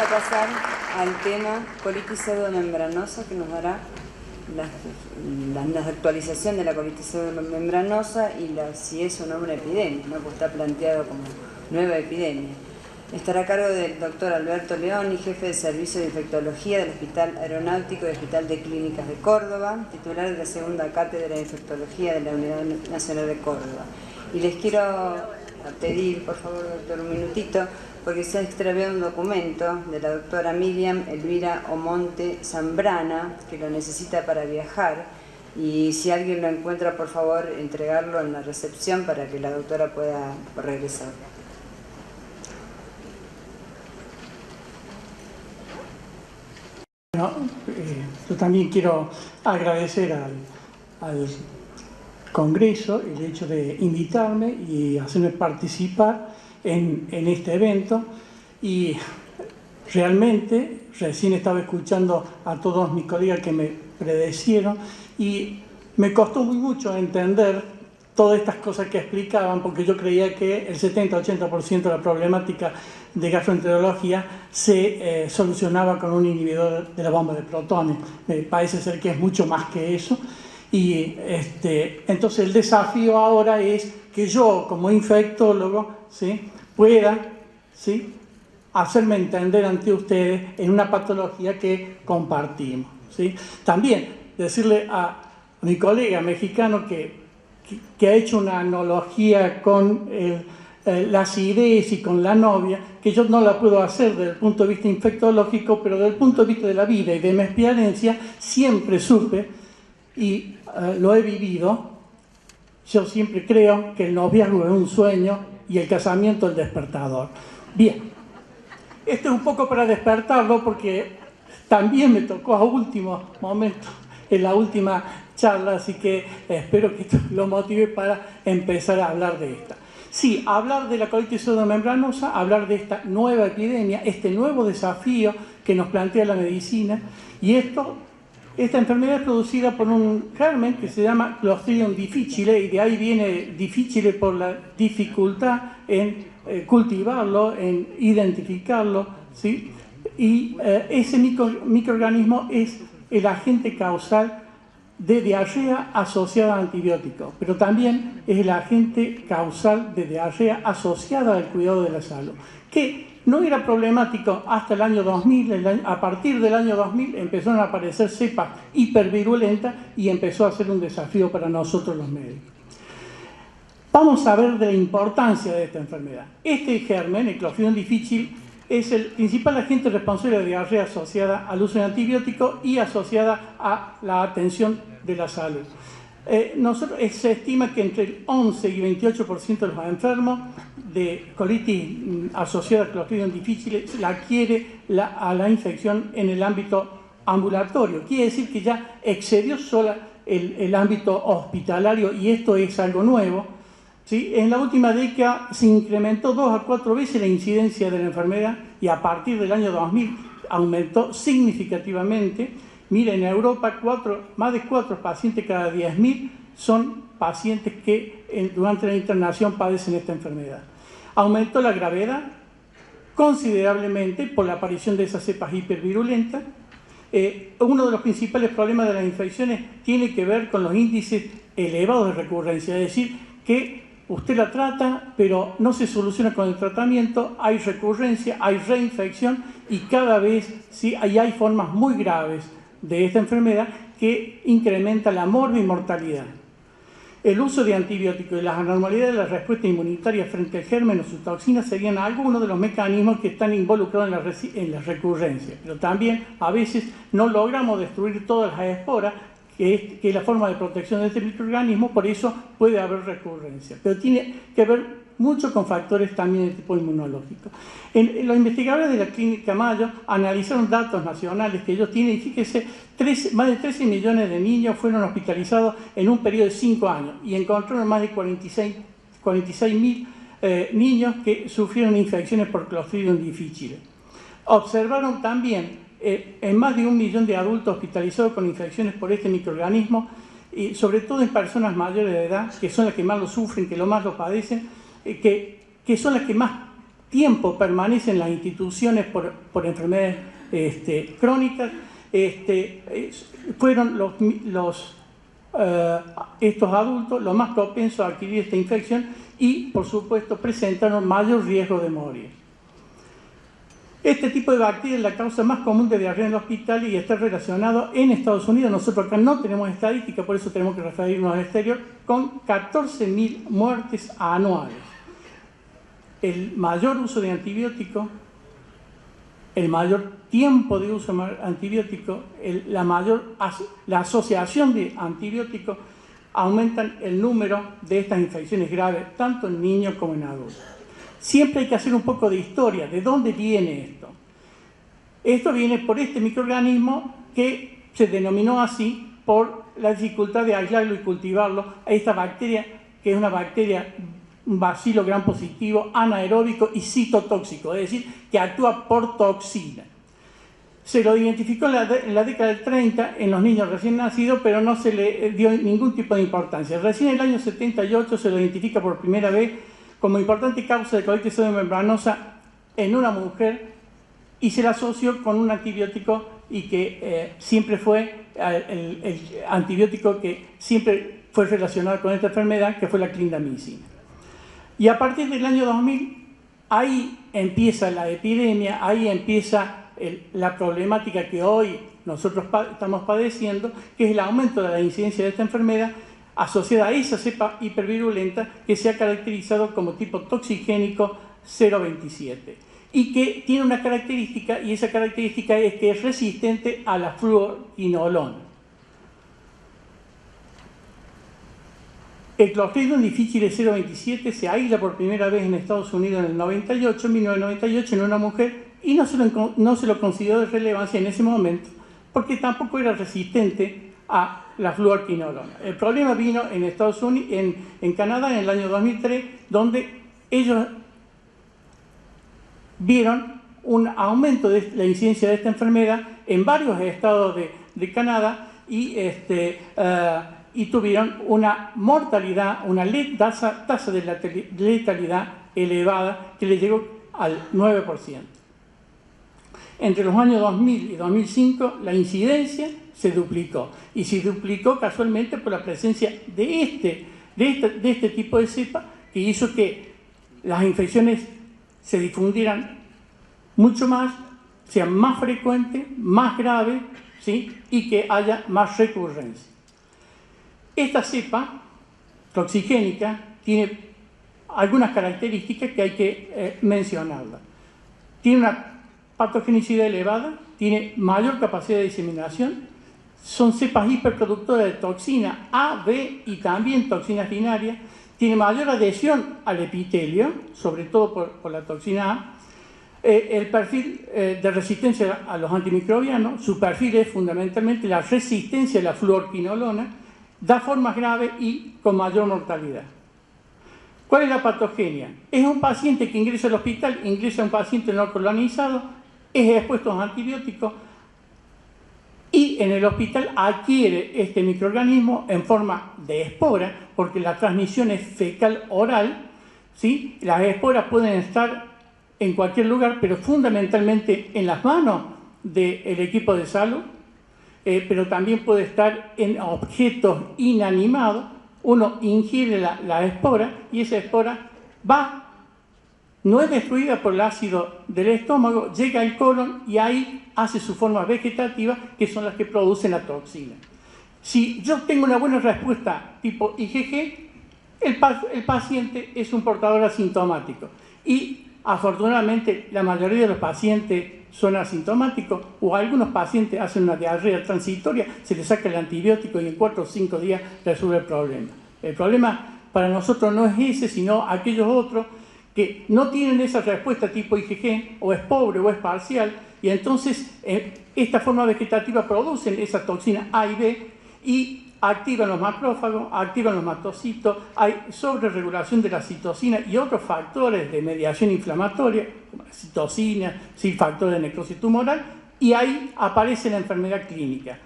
a pasar al tema colitis pseudomembranosa, que nos dará la actualización de la colitis pseudomembranosa y si es o no una epidemia, ¿no? Porque está planteado como nueva epidemia. Estará a cargo del doctor Alberto Leoni, jefe de Servicio de Infectología del Hospital Aeronáutico y Hospital de Clínicas de Córdoba, titular de la segunda cátedra de Infectología de la Unidad Nacional de Córdoba. Y les quiero pedir, por favor, doctor, un minutito, porque se ha extraviado un documento de la doctora Miriam Elvira Omonte Zambrana, que lo necesita para viajar, y si alguien lo encuentra, por favor, entregarlo en la recepción para que la doctora pueda regresar. Bueno, yo también quiero agradecer al Congreso el hecho de invitarme y hacerme participar en este evento, y realmente recién estaba escuchando a todos mis colegas que me predecieron y me costó muy mucho entender todas estas cosas que explicaban, porque yo creía que el 70-80% de la problemática de gastroenterología se solucionaba con un inhibidor de la bomba de protones. Me parece ser que es mucho más que eso. Y entonces el desafío ahora es que yo, como infectólogo, ¿sí?, pueda, ¿sí?, hacerme entender ante ustedes en una patología que compartimos, ¿sí? También decirle a mi colega mexicano que ha hecho una analogía con la acidez y con la novia, que yo no la puedo hacer desde el punto de vista infectológico, pero desde el punto de vista de la vida y de mi experiencia siempre supe, y lo he vivido, yo siempre creo que el noviazgo es un sueño y el casamiento el despertador. Bien, esto es un poco para despertarlo, porque también me tocó a último momento en la última charla, así que espero que esto lo motive para empezar a hablar de esta. Sí, hablar de la colitis pseudomembranosa, hablar de esta nueva epidemia, este nuevo desafío que nos plantea la medicina, y esta enfermedad es producida por un germen que se llama Clostridium difficile, y de ahí viene difficile por la dificultad en cultivarlo, en identificarlo, ¿sí? Y ese microorganismo es el agente causal de diarrea asociada a antibióticos, pero también es el agente causal de diarrea asociada al cuidado de la salud, que no era problemático hasta el año 2000. A partir del año 2000 empezaron a aparecer cepas hipervirulentas y empezó a ser un desafío para nosotros los médicos. Vamos a ver de la importancia de esta enfermedad. Este germen, el Clostridium difficile, es el principal agente responsable de diarrea asociada al uso de antibióticos y asociada a la atención de la salud. Se estima que entre el 11 y 28% de los enfermos de colitis asociada a Clostridium difficile la adquiere a la infección en el ámbito ambulatorio. Quiere decir que ya excedió sola el ámbito hospitalario, y esto es algo nuevo, ¿sí? En la última década se incrementó 2 a 4 veces la incidencia de la enfermedad, y a partir del año 2000 aumentó significativamente. Miren, en Europa más de 4 pacientes cada 10.000 son pacientes que durante la internación padecen esta enfermedad. Aumentó la gravedad considerablemente por la aparición de esas cepas hipervirulentas. Uno de los principales problemas de las infecciones tiene que ver con los índices elevados de recurrencia, es decir, que usted la trata, pero no se soluciona con el tratamiento, hay recurrencia, hay reinfección, y cada vez sí, hay formas muy graves de esta enfermedad que incrementa la mortalidad. El uso de antibióticos y las anormalidades de la respuesta inmunitaria frente al germen o sus toxinas serían algunos de los mecanismos que están involucrados en la recurrencia. Pero también a veces no logramos destruir todas las esporas, que es la forma de protección de este microorganismo, por eso puede haber recurrencia. Pero tiene que ver mucho con factores también de tipo inmunológico. Los investigadores de la Clínica Mayo analizaron datos nacionales que ellos tienen, y fíjense, más de 13 millones de niños fueron hospitalizados en un periodo de 5 años, y encontraron más de 46.000 niños que sufrieron infecciones por Clostridium difficile. Observaron también en más de 1 millón de adultos hospitalizados con infecciones por este microorganismo, y sobre todo en personas mayores de edad, que son las que más lo sufren, que lo más lo padecen, que son las que más tiempo permanece en las instituciones por enfermedades crónicas, fueron estos adultos los más propensos a adquirir esta infección y, por supuesto, presentaron mayor riesgo de morir. Este tipo de bacteria es la causa más común de diarrea en el hospital y está relacionado en Estados Unidos. Nosotros acá no tenemos estadística, por eso tenemos que referirnos al exterior, con 14.000 muertes anuales. El mayor uso de antibióticos, el mayor tiempo de uso de antibióticos, la asociación de antibióticos aumentan el número de estas infecciones graves, tanto en niños como en adultos. Siempre hay que hacer un poco de historia, de dónde viene esto. Esto viene por este microorganismo que se denominó así por la dificultad de aislarlo y cultivarlo a esta bacteria, que es una bacteria, un bacilo gram positivo, anaeróbico y citotóxico, es decir, que actúa por toxina. Se lo identificó en la década del 30 en los niños recién nacidos, pero no se le dio ningún tipo de importancia. Recién en el año 78 se lo identifica por primera vez como importante causa de colitis pseudomembranosa en una mujer y se la asoció con un antibiótico y que siempre fue el antibiótico que siempre fue relacionado con esta enfermedad, que fue la clindamicina. Y a partir del año 2000, ahí empieza la epidemia, ahí empieza la problemática que hoy nosotros estamos padeciendo, que es el aumento de la incidencia de esta enfermedad asociada a esa cepa hipervirulenta que se ha caracterizado como tipo toxigénico 027 y que tiene una característica, y esa característica es que es resistente a la fluoroquinolona. El Clostridium difficile 027 se aísla por primera vez en Estados Unidos en el 1998, en una mujer, y no se lo consideró de relevancia en ese momento, porque tampoco era resistente a la fluoroquinolona. El problema vino en Estados Unidos, en Canadá, en el año 2003, donde ellos vieron un aumento de la incidencia de esta enfermedad en varios estados de Canadá y tuvieron una mortalidad, una tasa de letalidad elevada que le llegó al 9%. Entre los años 2000 y 2005 la incidencia se duplicó y se duplicó casualmente por la presencia de este tipo de cepa que hizo que las infecciones se difundieran mucho más, sean más frecuentes, más graves, ¿sí? Y que haya más recurrencia. Esta cepa toxigénica tiene algunas características que hay que mencionarlas. Tiene una patogenicidad elevada, tiene mayor capacidad de diseminación, son cepas hiperproductoras de toxina A, B y también toxinas binarias, tiene mayor adhesión al epitelio, sobre todo por la toxina A. El perfil de resistencia a los antimicrobianos, su perfil es fundamentalmente la resistencia a la fluoroquinolona, da formas graves y con mayor mortalidad. ¿Cuál es la patogenia? Es un paciente que ingresa al hospital, ingresa un paciente no colonizado, es expuesto a los antibióticos y en el hospital adquiere este microorganismo en forma de espora, porque la transmisión es fecal oral, ¿sí? Las esporas pueden estar en cualquier lugar, pero fundamentalmente en las manos del equipo de salud, pero también puede estar en objetos inanimados. Uno ingiere la espora y esa espora no es destruida por el ácido del estómago, llega al colon y ahí hace su forma vegetativa, que son las que producen la toxina. Si yo tengo una buena respuesta tipo IgG, el paciente es un portador asintomático y afortunadamente la mayoría de los pacientes son asintomáticos o algunos pacientes hacen una diarrea transitoria, se les saca el antibiótico y en 4 o 5 días resuelve el problema. El problema para nosotros no es ese, sino aquellos otros que no tienen esa respuesta tipo IgG, o es pobre o es parcial, y entonces esta forma vegetativa producen esa toxina A y B y activan los macrófagos, activan los mastocitos, hay sobreregulación de la citocina y otros factores de mediación inflamatoria, como la citocina, factores de necrosis tumoral, y ahí aparece la enfermedad clínica.